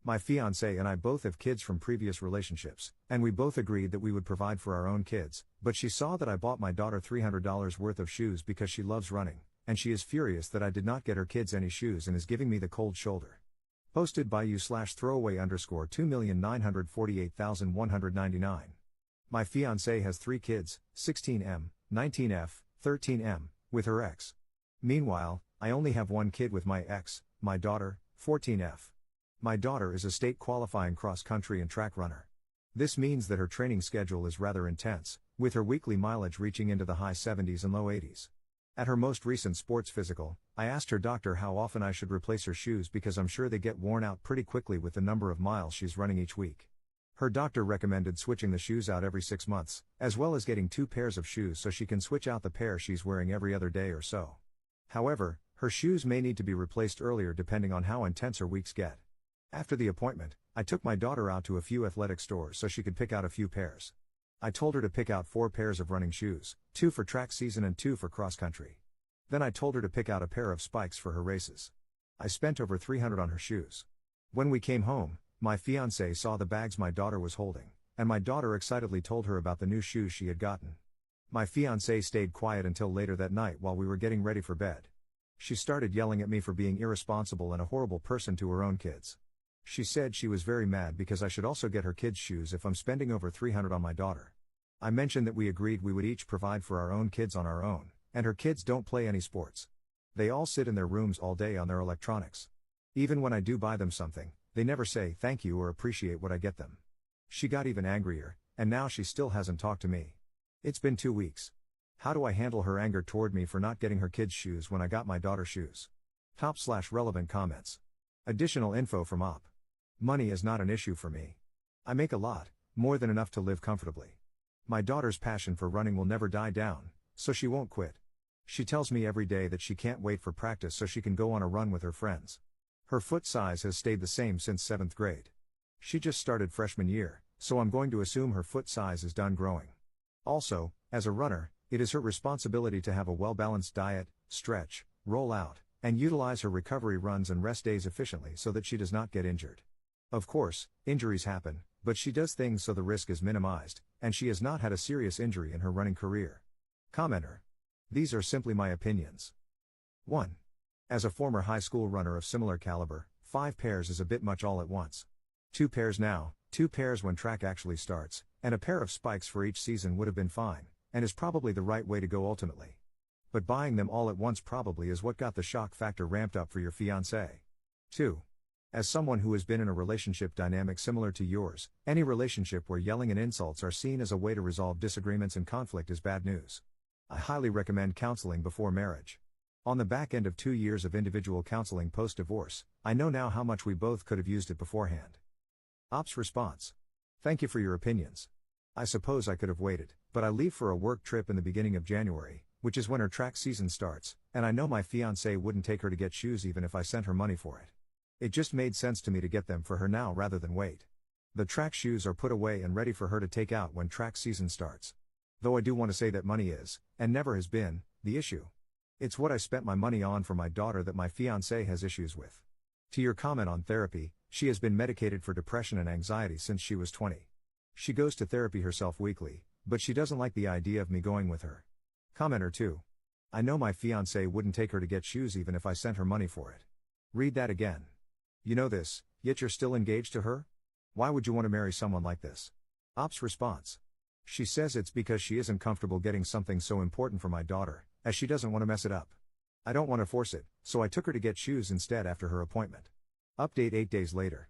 My fiancée and I both have kids from previous relationships, and we both agreed that we would provide for our own kids, but she saw that I bought my daughter $300 worth of shoes because she loves running, and she is furious that I did not get her kids any shoes and is giving me the cold shoulder. Posted by you/throwaway_2,948,199. My fiancée has 3 kids, 16M, 19F, 13M, with her ex. Meanwhile, I only have 1 kid with my ex, my daughter, 14F. My daughter is a state qualifying cross-country and track runner. This means that her training schedule is rather intense, with her weekly mileage reaching into the high 70s and low 80s. At her most recent sports physical, I asked her doctor how often I should replace her shoes because I'm sure they get worn out pretty quickly with the number of miles she's running each week. Her doctor recommended switching the shoes out every 6 months, as well as getting 2 pairs of shoes so she can switch out the pair she's wearing every other day or so. However, her shoes may need to be replaced earlier depending on how intense her weeks get. After the appointment, I took my daughter out to a few athletic stores so she could pick out a few pairs. I told her to pick out 4 pairs of running shoes, 2 for track season and 2 for cross country. Then I told her to pick out a pair of spikes for her races. I spent over $300 on her shoes. When we came home, my fiancée saw the bags my daughter was holding, and my daughter excitedly told her about the new shoes she had gotten. My fiancée stayed quiet until later that night while we were getting ready for bed. She started yelling at me for being irresponsible and a horrible person to her own kids. She said she was very mad because I should also get her kids' shoes if I'm spending over $300 on my daughter. I mentioned that we agreed we would each provide for our own kids on our own, and her kids don't play any sports. They all sit in their rooms all day on their electronics. Even when I do buy them something, they never say thank you or appreciate what I get them. She got even angrier, and now she still hasn't talked to me. It's been 2 weeks. How do I handle her anger toward me for not getting her kids' shoes when I got my daughter shoes? Top/relevant comments. Additional info from Op. Money is not an issue for me. I make a lot, more than enough to live comfortably. My daughter's passion for running will never die down, so she won't quit. She tells me every day that she can't wait for practice so she can go on a run with her friends. Her foot size has stayed the same since 7th grade. She just started freshman year, so I'm going to assume her foot size is done growing. Also, as a runner, it is her responsibility to have a well-balanced diet, stretch, roll out, and utilize her recovery runs and rest days efficiently so that she does not get injured. Of course, injuries happen, but she does things so the risk is minimized, and she has not had a serious injury in her running career. Commenter. These are simply my opinions. 1. As a former high school runner of similar caliber, 5 pairs is a bit much all at once. 2 pairs now, 2 pairs when track actually starts, and a pair of spikes for each season would have been fine, and is probably the right way to go ultimately. But buying them all at once probably is what got the shock factor ramped up for your fiancé. 2. As someone who has been in a relationship dynamic similar to yours, any relationship where yelling and insults are seen as a way to resolve disagreements and conflict is bad news. I highly recommend counseling before marriage. On the back end of 2 years of individual counseling post-divorce, I know now how much we both could have used it beforehand. Op's response. Thank you for your opinions. I suppose I could have waited, but I leave for a work trip in the beginning of January, which is when her track season starts, and I know my fiancé wouldn't take her to get shoes even if I sent her money for it. It just made sense to me to get them for her now rather than wait. The track shoes are put away and ready for her to take out when track season starts. Though I do want to say that money is, and never has been, the issue. It's what I spent my money on for my daughter that my fiancé has issues with. To your comment on therapy, she has been medicated for depression and anxiety since she was 20. She goes to therapy herself weekly, but she doesn't like the idea of me going with her. Commenter 2. I know my fiancé wouldn't take her to get shoes even if I sent her money for it. Read that again. You know this, yet you're still engaged to her? Why would you want to marry someone like this? Op's response. She says it's because she isn't comfortable getting something so important for my daughter, as she doesn't want to mess it up. I don't want to force it, so I took her to get shoes instead after her appointment. Update 8 days later.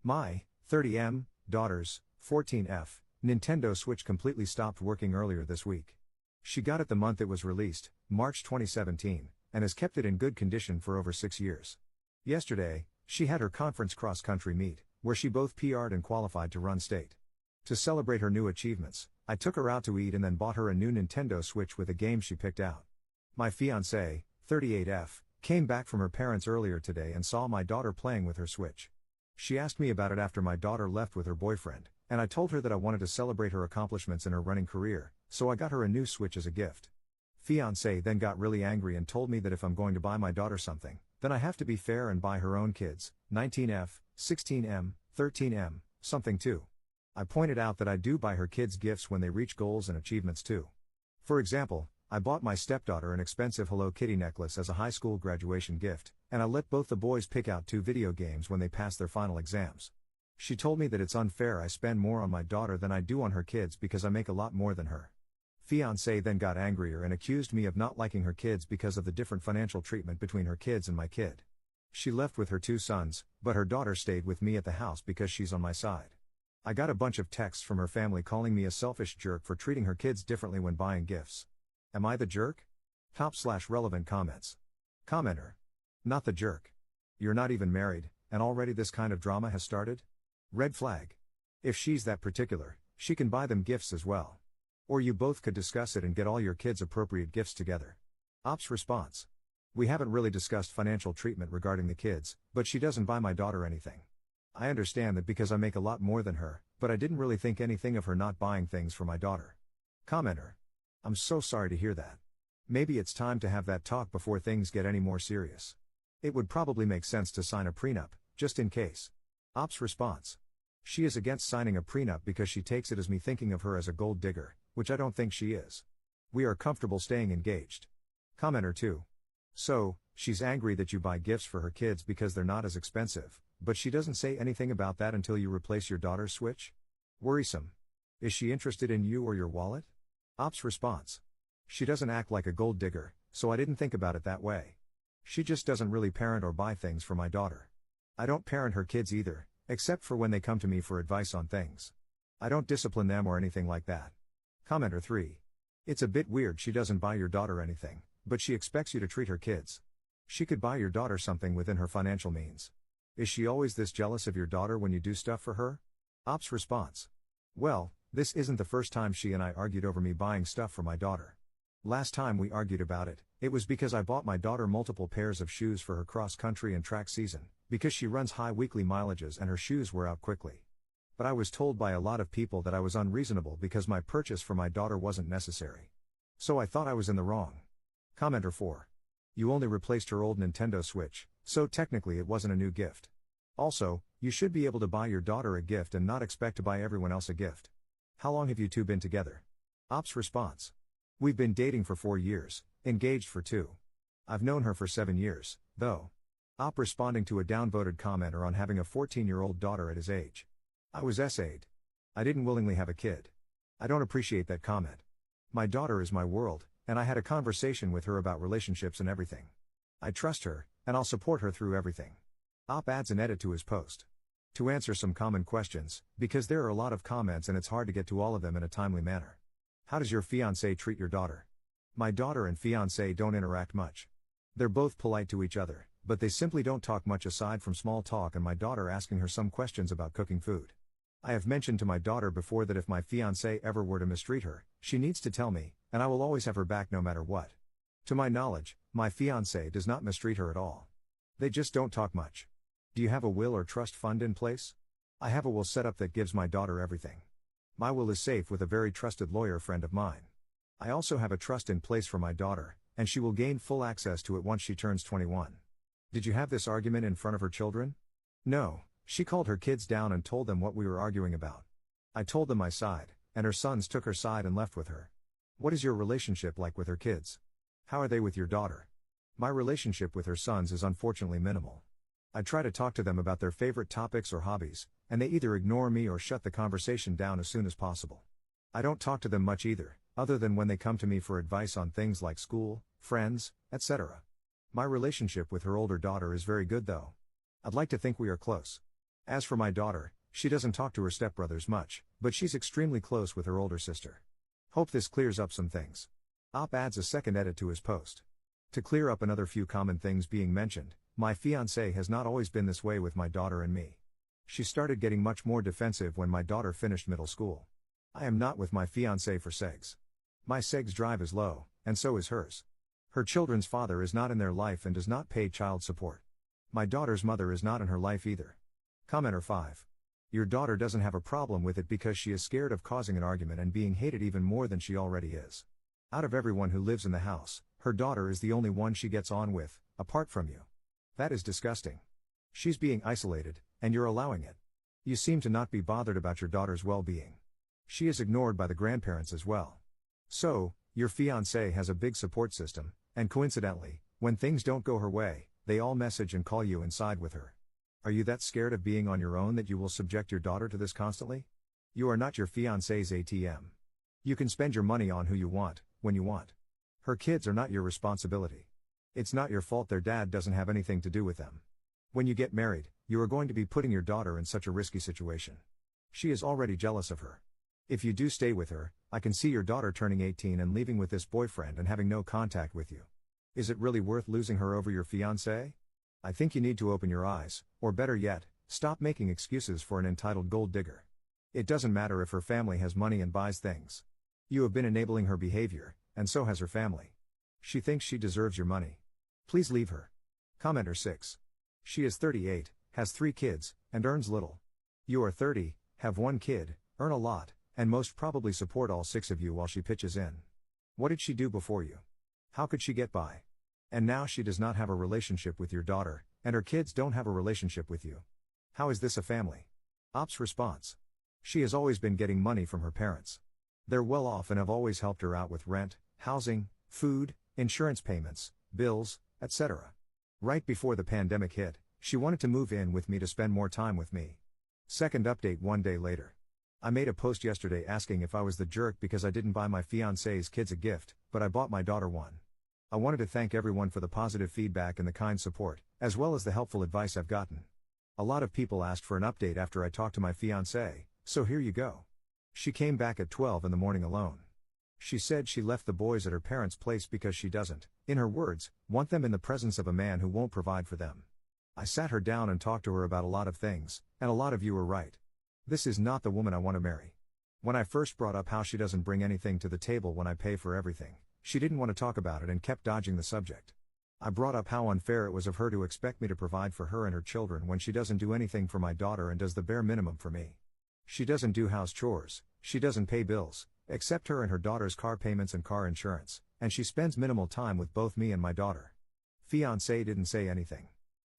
My 30M daughter's 14F Nintendo Switch completely stopped working earlier this week. She got it the month it was released, March 2017, and has kept it in good condition for over 6 years. Yesterday, she had her conference cross-country meet, where she both PR'd and qualified to run state. To celebrate her new achievements, I took her out to eat and then bought her a new Nintendo Switch with a game she picked out. My fiancé, 38F, came back from her parents earlier today and saw my daughter playing with her Switch. She asked me about it after my daughter left with her boyfriend, and I told her that I wanted to celebrate her accomplishments in her running career, so I got her a new Switch as a gift. Fiancé then got really angry and told me that if I'm going to buy my daughter something, then I have to be fair and buy her own kids, 19F, 16M, 13M, something too. I pointed out that I do buy her kids gifts when they reach goals and achievements too. For example, I bought my stepdaughter an expensive Hello Kitty necklace as a high school graduation gift, and I let both the boys pick out 2 video games when they passed their final exams. She told me that it's unfair I spend more on my daughter than I do on her kids because I make a lot more than her. Fiancée then got angrier and accused me of not liking her kids because of the different financial treatment between her kids and my kid. She left with her 2 sons, but her daughter stayed with me at the house because she's on my side. I got a bunch of texts from her family calling me a selfish jerk for treating her kids differently when buying gifts. Am I the jerk? Top/relevant comments. Commenter. Not the jerk. You're not even married, and already this kind of drama has started? Red flag. If she's that particular, she can buy them gifts as well. Or you both could discuss it and get all your kids appropriate gifts together. Ops response. We haven't really discussed financial treatment regarding the kids, but she doesn't buy my daughter anything. I understand that because I make a lot more than her, but I didn't really think anything of her not buying things for my daughter. Commenter. I'm so sorry to hear that. Maybe it's time to have that talk before things get any more serious. It would probably make sense to sign a prenup, just in case. Ops response. She is against signing a prenup because she takes it as me thinking of her as a gold digger, which I don't think she is. We are comfortable staying engaged. Commenter 2. So, she's angry that you buy gifts for her kids because they're not as expensive, but she doesn't say anything about that until you replace your daughter's Switch? Worrisome. Is she interested in you or your wallet? Ops response. She doesn't act like a gold digger, so I didn't think about it that way. She just doesn't really parent or buy things for my daughter. I don't parent her kids either, except for when they come to me for advice on things. I don't discipline them or anything like that. Commenter 3. It's a bit weird she doesn't buy your daughter anything, but she expects you to treat her kids. She could buy your daughter something within her financial means. Is she always this jealous of your daughter when you do stuff for her? Ops response. Well, this isn't the first time she and I argued over me buying stuff for my daughter. Last time we argued about it, it was because I bought my daughter multiple pairs of shoes for her cross-country and track season, because she runs high weekly mileages and her shoes wear out quickly. But I was told by a lot of people that I was unreasonable because my purchase for my daughter wasn't necessary. So I thought I was in the wrong. Commenter 4. You only replaced her old Nintendo Switch, so technically it wasn't a new gift. Also, you should be able to buy your daughter a gift and not expect to buy everyone else a gift. How long have you two been together? Ops response. We've been dating for 4 years, engaged for 2. I've known her for 7 years, though. Op responding to a downvoted commenter on having a 14-year-old daughter at his age. I was essayed. I didn't willingly have a kid. I don't appreciate that comment. My daughter is my world, and I had a conversation with her about relationships and everything. I trust her, and I'll support her through everything. Op adds an edit to his post. To answer some common questions, because there are a lot of comments and it's hard to get to all of them in a timely manner. How does your fiancé treat your daughter? My daughter and fiancé don't interact much. They're both polite to each other, but they simply don't talk much aside from small talk and my daughter asking her some questions about cooking food. I have mentioned to my daughter before that if my fiancé ever were to mistreat her, she needs to tell me, and I will always have her back no matter what. To my knowledge, my fiancé does not mistreat her at all. They just don't talk much. Do you have a will or trust fund in place? I have a will set up that gives my daughter everything. My will is safe with a very trusted lawyer friend of mine. I also have a trust in place for my daughter, and she will gain full access to it once she turns 21. Did you have this argument in front of her children? No, she called her kids down and told them what we were arguing about. I told them my side, and her sons took her side and left with her. What is your relationship like with her kids? How are they with your daughter? My relationship with her sons is unfortunately minimal. I try to talk to them about their favorite topics or hobbies, and they either ignore me or shut the conversation down as soon as possible. I don't talk to them much either, other than when they come to me for advice on things like school, friends, etc. My relationship with her older daughter is very good though. I'd like to think we are close. As for my daughter, she doesn't talk to her stepbrothers much, but she's extremely close with her older sister. Hope this clears up some things. Op adds a second edit to his post. To clear up another few common things being mentioned, my fiancé has not always been this way with my daughter and me. She started getting much more defensive when my daughter finished middle school. I am not with my fiancé for sex. My sex drive is low, and so is hers. Her children's father is not in their life and does not pay child support. My daughter's mother is not in her life either. Commenter 5. Your daughter doesn't have a problem with it because she is scared of causing an argument and being hated even more than she already is. Out of everyone who lives in the house, her daughter is the only one she gets on with, apart from you. That is disgusting. She's being isolated, and you're allowing it. You seem to not be bothered about your daughter's well-being. She is ignored by the grandparents as well. So, your fiancée has a big support system, and coincidentally, when things don't go her way, they all message and call you and side with her. Are you that scared of being on your own that you will subject your daughter to this constantly? You are not your fiancé's ATM. You can spend your money on who you want, when you want. Her kids are not your responsibility. It's not your fault their dad doesn't have anything to do with them. When you get married, you are going to be putting your daughter in such a risky situation. She is already jealous of her. If you do stay with her, I can see your daughter turning 18 and leaving with this boyfriend and having no contact with you. Is it really worth losing her over your fiancé? I think you need to open your eyes, or better yet, stop making excuses for an entitled gold digger. It doesn't matter if her family has money and buys things. You have been enabling her behavior, and so has her family. She thinks she deserves your money. Please leave her. Commenter 6. She is 38, has 3 kids, and earns little. You are 30, have 1 kid, earn a lot, and most probably support all 6 of you while she pitches in. What did she do before you? How could she get by? And now she does not have a relationship with your daughter, and her kids don't have a relationship with you. How is this a family? Ops response. She has always been getting money from her parents. They're well off and have always helped her out with rent, housing, food, insurance payments, bills, etc. Right before the pandemic hit, she wanted to move in with me to spend more time with me. Second update 1 day later. I made a post yesterday asking if I was the jerk because I didn't buy my fiancé's kids a gift, but I bought my daughter one. I wanted to thank everyone for the positive feedback and the kind support, as well as the helpful advice I've gotten. A lot of people asked for an update after I talked to my fiancée, so here you go. She came back at 12 in the morning alone. She said she left the boys at her parents' place because she doesn't, in her words, want them in the presence of a man who won't provide for them. I sat her down and talked to her about a lot of things, and a lot of you were right. This is not the woman I want to marry. When I first brought up how she doesn't bring anything to the table when I pay for everything, she didn't want to talk about it and kept dodging the subject. I brought up how unfair it was of her to expect me to provide for her and her children when she doesn't do anything for my daughter and does the bare minimum for me. She doesn't do house chores, she doesn't pay bills, except her and her daughter's car payments and car insurance, and she spends minimal time with both me and my daughter. Fiancé didn't say anything.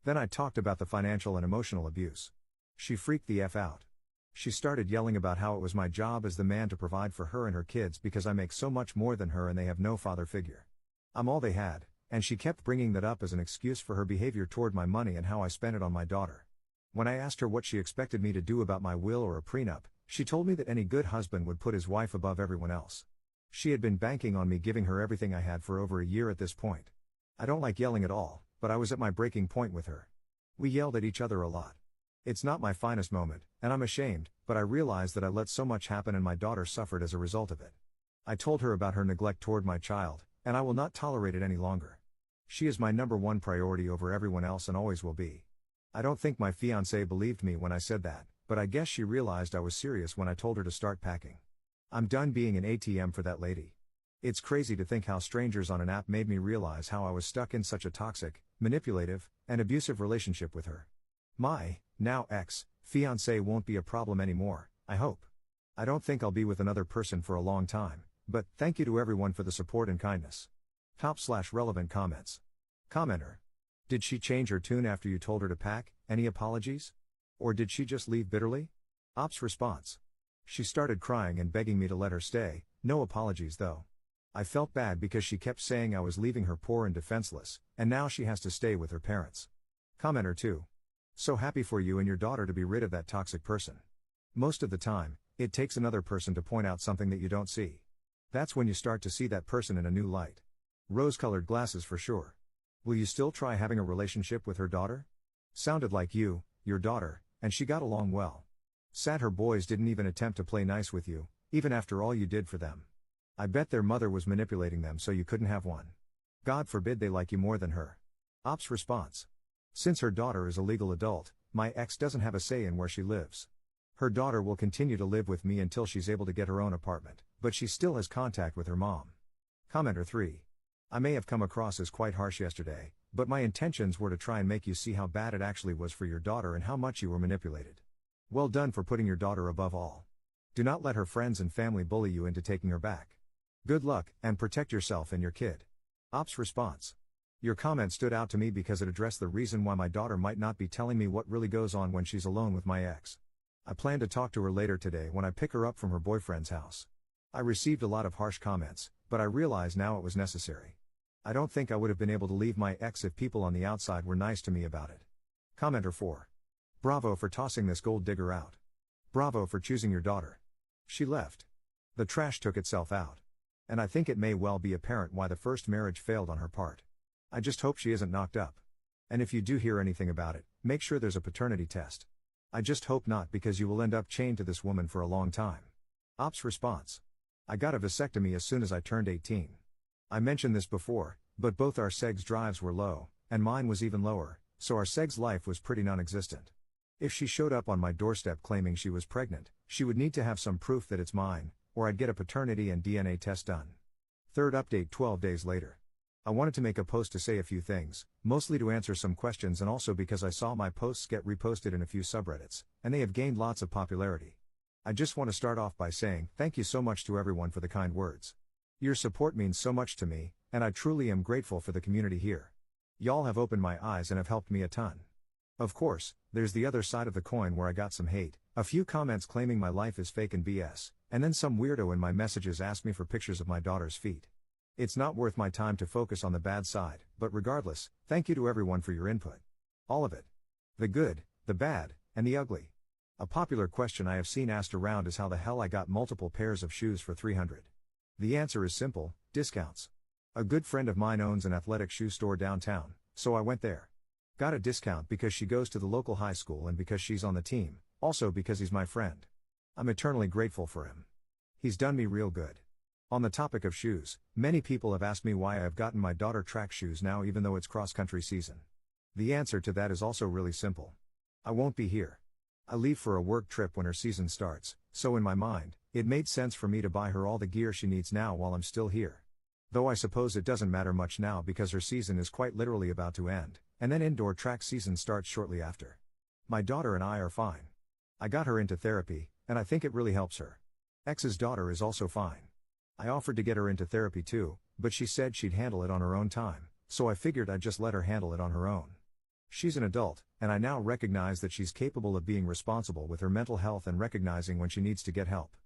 Then I talked about the financial and emotional abuse. She freaked the F out. She started yelling about how it was my job as the man to provide for her and her kids because I make so much more than her and they have no father figure. I'm all they had, and she kept bringing that up as an excuse for her behavior toward my money and how I spent it on my daughter. When I asked her what she expected me to do about my will or a prenup, she told me that any good husband would put his wife above everyone else. She had been banking on me giving her everything I had for over a year at this point. I don't like yelling at all, but I was at my breaking point with her. We yelled at each other a lot. It's not my finest moment, and I'm ashamed, but I realized that I let so much happen and my daughter suffered as a result of it. I told her about her neglect toward my child, and I will not tolerate it any longer. She is my number one priority over everyone else and always will be. I don't think my fiancée believed me when I said that, but I guess she realized I was serious when I told her to start packing. I'm done being an ATM for that lady. It's crazy to think how strangers on an app made me realize how I was stuck in such a toxic, manipulative, and abusive relationship with her. My, now ex-fiancé won't be a problem anymore, I hope. I don't think I'll be with another person for a long time, but thank you to everyone for the support and kindness. Top/relevant comments. Commenter. Did she change her tune after you told her to pack? Any apologies? Or did she just leave bitterly? Ops response. She started crying and begging me to let her stay, no apologies though. I felt bad because she kept saying I was leaving her poor and defenseless, and now she has to stay with her parents. Commenter 2. So happy for you and your daughter to be rid of that toxic person. Most of the time, it takes another person to point out something that you don't see. That's when you start to see that person in a new light. Rose-colored glasses for sure. Will you still try having a relationship with her daughter? Sounded like you, your daughter, and she got along well. Sad her boys didn't even attempt to play nice with you, even after all you did for them. I bet their mother was manipulating them so you couldn't have one. God forbid they like you more than her. Ops response. Since her daughter is a legal adult, my ex doesn't have a say in where she lives. Her daughter will continue to live with me until she's able to get her own apartment, but she still has contact with her mom. Commenter 3. I may have come across as quite harsh yesterday, but my intentions were to try and make you see how bad it actually was for your daughter and how much you were manipulated. Well done for putting your daughter above all. Do not let her friends and family bully you into taking her back. Good luck, and protect yourself and your kid. Ops response. Your comment stood out to me because it addressed the reason why my daughter might not be telling me what really goes on when she's alone with my ex. I plan to talk to her later today when I pick her up from her boyfriend's house. I received a lot of harsh comments, but I realize now it was necessary. I don't think I would have been able to leave my ex if people on the outside were nice to me about it. Commenter 4. Bravo for tossing this gold digger out. Bravo for choosing your daughter. She left. The trash took itself out. And I think it may well be apparent why the first marriage failed on her part. I just hope she isn't knocked up. And if you do hear anything about it, make sure there's a paternity test. I just hope not, because you will end up chained to this woman for a long time. Ops response. I got a vasectomy as soon as I turned 18. I mentioned this before, but both our sex drives were low, and mine was even lower, so our sex life was pretty non-existent. If she showed up on my doorstep claiming she was pregnant, she would need to have some proof that it's mine, or I'd get a paternity and DNA test done. Third update 12 days later. I wanted to make a post to say a few things, mostly to answer some questions and also because I saw my posts get reposted in a few subreddits, and they have gained lots of popularity. I just want to start off by saying thank you so much to everyone for the kind words. Your support means so much to me, and I truly am grateful for the community here. Y'all have opened my eyes and have helped me a ton. Of course, there's the other side of the coin where I got some hate, a few comments claiming my life is fake and BS, and then some weirdo in my messages asked me for pictures of my daughter's feet. It's not worth my time to focus on the bad side, but regardless, thank you to everyone for your input. All of it. The good, the bad, and the ugly. A popular question I have seen asked around is how the hell I got multiple pairs of shoes for $300. The answer is simple: discounts. A good friend of mine owns an athletic shoe store downtown, so I went there. Got a discount because she goes to the local high school and because she's on the team, also because he's my friend. I'm eternally grateful for him. He's done me real good. On the topic of shoes, many people have asked me why I have gotten my daughter track shoes now even though it's cross-country season. The answer to that is also really simple. I won't be here. I leave for a work trip when her season starts, so in my mind, it made sense for me to buy her all the gear she needs now while I'm still here. Though I suppose it doesn't matter much now because her season is quite literally about to end, and then indoor track season starts shortly after. My daughter and I are fine. I got her into therapy, and I think it really helps her. Ex's daughter is also fine. I offered to get her into therapy too, but she said she'd handle it on her own time, so I figured I'd just let her handle it on her own. She's an adult, and I now recognize that she's capable of being responsible with her mental health and recognizing when she needs to get help.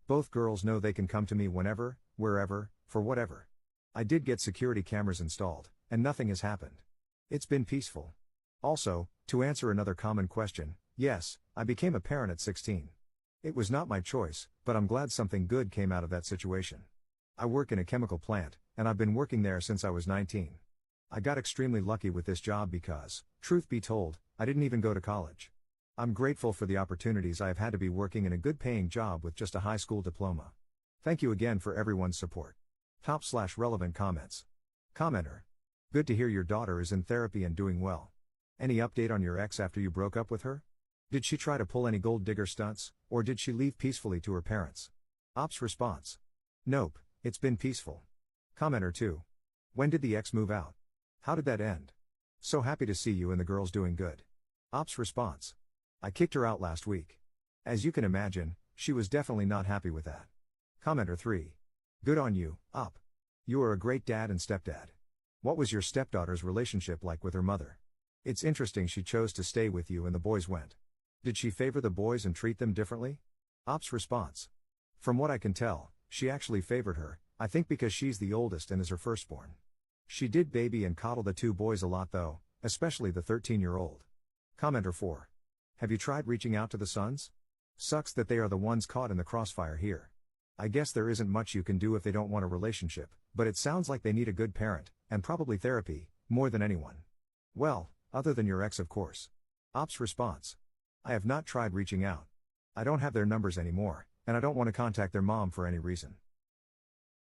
Both girls know they can come to me whenever, wherever, for whatever. I did get security cameras installed, and nothing has happened. It's been peaceful. Also, to answer another common question, yes, I became a parent at 16. It was not my choice, but I'm glad something good came out of that situation. I work in a chemical plant, and I've been working there since I was 19. I got extremely lucky with this job because, truth be told, I didn't even go to college. I'm grateful for the opportunities I have had to be working in a good paying job with just a high school diploma. Thank you again for everyone's support. Top/relevant comments. Commenter. Good to hear your daughter is in therapy and doing well. Any update on your ex after you broke up with her? Did she try to pull any gold digger stunts, or did she leave peacefully to her parents? Ops response. Nope, it's been peaceful. Commenter 2. When did the ex move out? How did that end? So happy to see you and the girls doing good. Ops response. I kicked her out last week. As you can imagine, she was definitely not happy with that. Commenter 3. Good on you, Op. You are a great dad and stepdad. What was your stepdaughter's relationship like with her mother? It's interesting she chose to stay with you and the boys went. Did she favor the boys and treat them differently? Ops response. From what I can tell, she actually favored her, I think because she's the oldest and is her firstborn. She did baby and coddle the two boys a lot though, especially the 13-year-old. Commenter 4. Have you tried reaching out to the sons? Sucks that they are the ones caught in the crossfire here. I guess there isn't much you can do if they don't want a relationship, but it sounds like they need a good parent, and probably therapy, more than anyone. Well, other than your ex of course. Ops response. I have not tried reaching out. I don't have their numbers anymore, and I don't want to contact their mom for any reason.